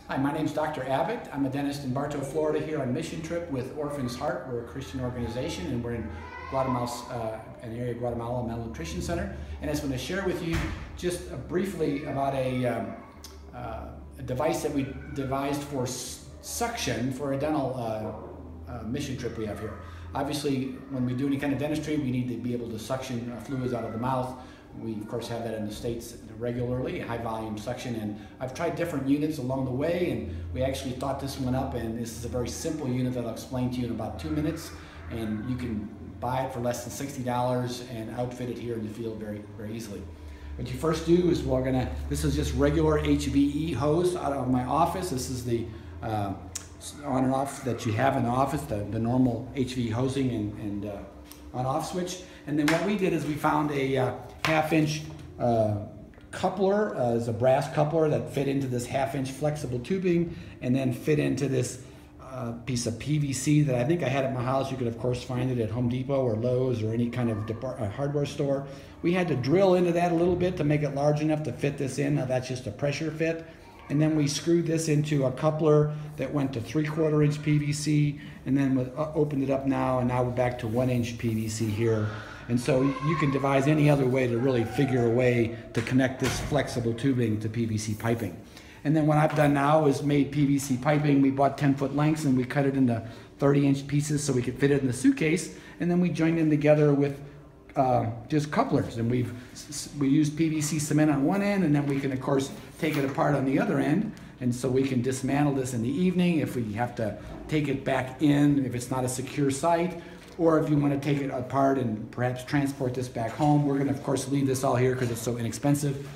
Hi, my name is Dr. Abbott. I'm a dentist in Bartow, Florida, here on mission trip with Orphans Heart. We're a Christian organization, and we're in Guatemala, an area of Guatemala Malnutrition Center. And I just want to share with you just briefly about a device that we devised for suction for a dental mission trip we have here. Obviously, when we do any kind of dentistry, we need to be able to suction fluids out of the mouth. We, of course, have that in the States regularly, high volume suction, and I've tried different units along the way, and we actually thought this one up, and this is a very simple unit that I'll explain to you in about 2 minutes, and you can buy it for less than $60 and outfit it here in the field very, very easily. What you first do is this is just regular HVE hose out of my office. This is the on and off that you have in the office, the normal HV hosing and on off switch. And then what we did is we found a half-inch coupler, is a brass coupler that fit into this half-inch flexible tubing and then fit into this piece of PVC that I think I had at my house. You could of course find it at Home Depot or Lowe's or any kind of hardware store. We had to drill into that a little bit to make it large enough to fit this in. Now that's just a pressure fit. And then we screwed this into a coupler that went to 3/4 inch PVC, and then opened it up now, and now we're back to 1 inch PVC here. And so you can devise any other way to really figure a way to connect this flexible tubing to PVC piping. And then what I've done now is made PVC piping. We bought 10-foot lengths and we cut it into 30-inch pieces so we could fit it in the suitcase. And then we joined them together with just couplers, and we used PVC cement on one end, and then we can of course take it apart on the other end, and so we can dismantle this in the evening if we have to take it back in, if it's not a secure site, or if you want to take it apart and perhaps transport this back home. We're going to of course leave this all here because it's so inexpensive.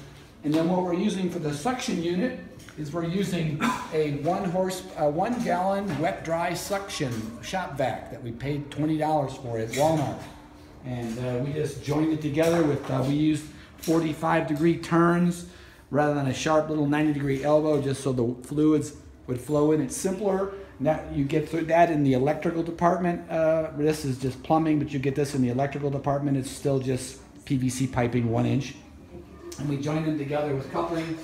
And then what we're using for the suction unit is we're using a 1 gallon wet dry suction shop vac that we paid $20 for at Walmart. And we just joined it together with, we used 45-degree turns rather than a sharp little 90-degree elbow, just so the fluids would flow in. It's simpler. Now you get through that in the electrical department. This is just plumbing, but you get this in the electrical department. It's still just PVC piping 1 inch. And we joined them together with couplings.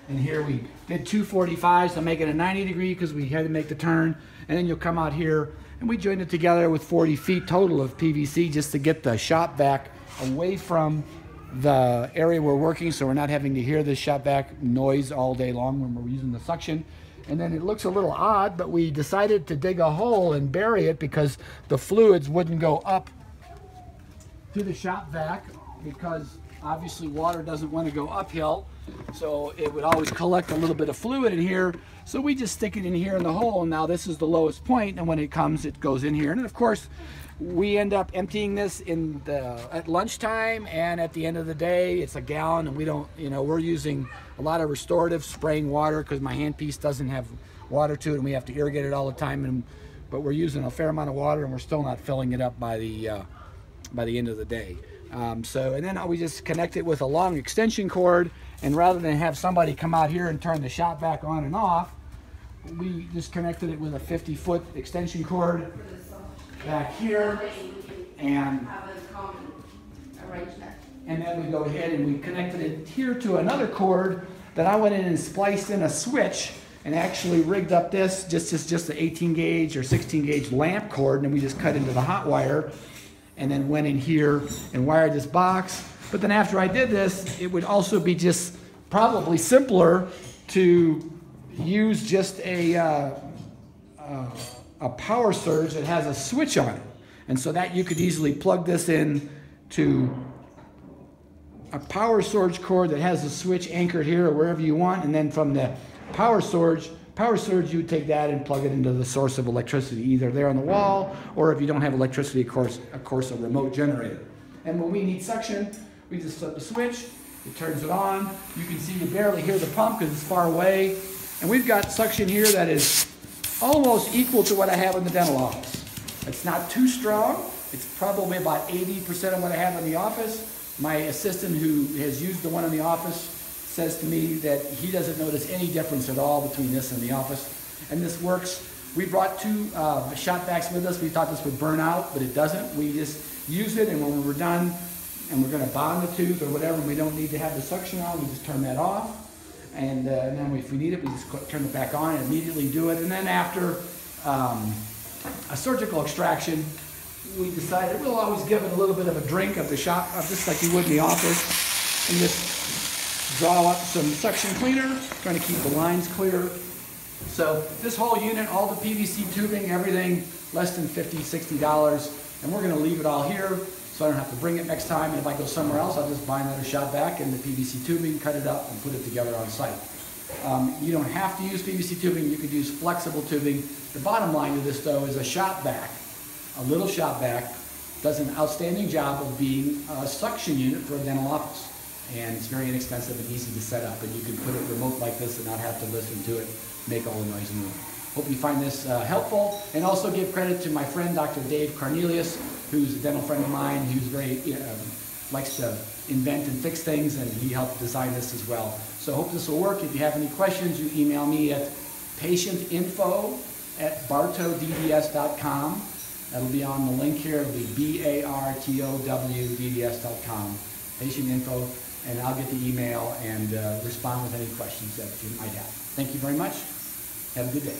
And here we did 245s to make it a 90-degree because we had to make the turn. And then you'll come out here, and we joined it together with 40 feet total of PVC just to get the shop vac away from the area we're working, so we're not having to hear this shop vac noise all day long when we're using the suction. And then it looks a little odd, but we decided to dig a hole and bury it because the fluids wouldn't go up to the shop vac, because obviously water doesn't want to go uphill, so it would always collect a little bit of fluid in here. So we just stick it in here in the hole, and now this is the lowest point, and when it comes, it goes in here. And of course, we end up emptying this at lunchtime, and at the end of the day, it's a gallon, and we don't, we're using a lot of restorative spraying water because my handpiece doesn't have water to it, and we have to irrigate it all the time. But we're using a fair amount of water, and we're still not filling it up by the end of the day. And then we just connect it with a long extension cord, and rather than have somebody come out here and turn the shop vac on and off, we just connected it with a 50-foot extension cord back here, and then we go ahead and we connected it here to another cord that I went in and spliced in a switch and actually rigged up this just an 18 gauge or 16 gauge lamp cord, and we just cut into the hot wire and then went in here and wired this box. But then after I did this, it would also be just probably simpler to use just a power surge that has a switch on it. And so that you could easily plug this in to a power surge cord that has a switch anchored here or wherever you want, and then from the power surge, you would take that and plug it into the source of electricity, either there on the wall, or if you don't have electricity, of course, a remote generator. And when we need suction, we just flip the switch, it turns it on. You can see you barely hear the pump because it's far away. And we've got suction here that is almost equal to what I have in the dental office. It's not too strong. It's probably about 80% of what I have in the office. My assistant, who has used the one in the office, says to me that he doesn't notice any difference at all between this and the office. And this works. We brought 2 shop vacs with us. We thought this would burn out, but it doesn't. We just use it, and when we're done and we're going to bond the tooth or whatever, and we don't need to have the suction on, we just turn that off. And then if we need it, we just turn it back on and immediately do it. And then after a surgical extraction, we decided we'll always give it a little bit of a drink of the shop, just like you would in the office, and just draw up some suction cleaner, trying to keep the lines clear. So this whole unit, all the PVC tubing, everything, less than $50, $60, and we're going to leave it all here so I don't have to bring it next time. And if I go somewhere else, I'll just buy another shop vac and the PVC tubing, cut it up, and put it together on site. You don't have to use PVC tubing. You could use flexible tubing. The bottom line to this, though, is a shop vac, a little shop vac, does an outstanding job of being a suction unit for a dental office. And it's very inexpensive and easy to set up. And you can put it remote like this and not have to listen to it make all the noise in the room. Hope you find this helpful. And also give credit to my friend, Dr. Dave Cornelius, who's a dental friend of mine, who's very, likes to invent and fix things, and he helped design this as well. So hope this will work. If you have any questions, you email me at patientinfo@bartowdds.com. That'll be on the link here. It'll be BARTOWDDS.com, patientinfo, and I'll get the email and respond with any questions that you might have. Thank you very much. Have a good day.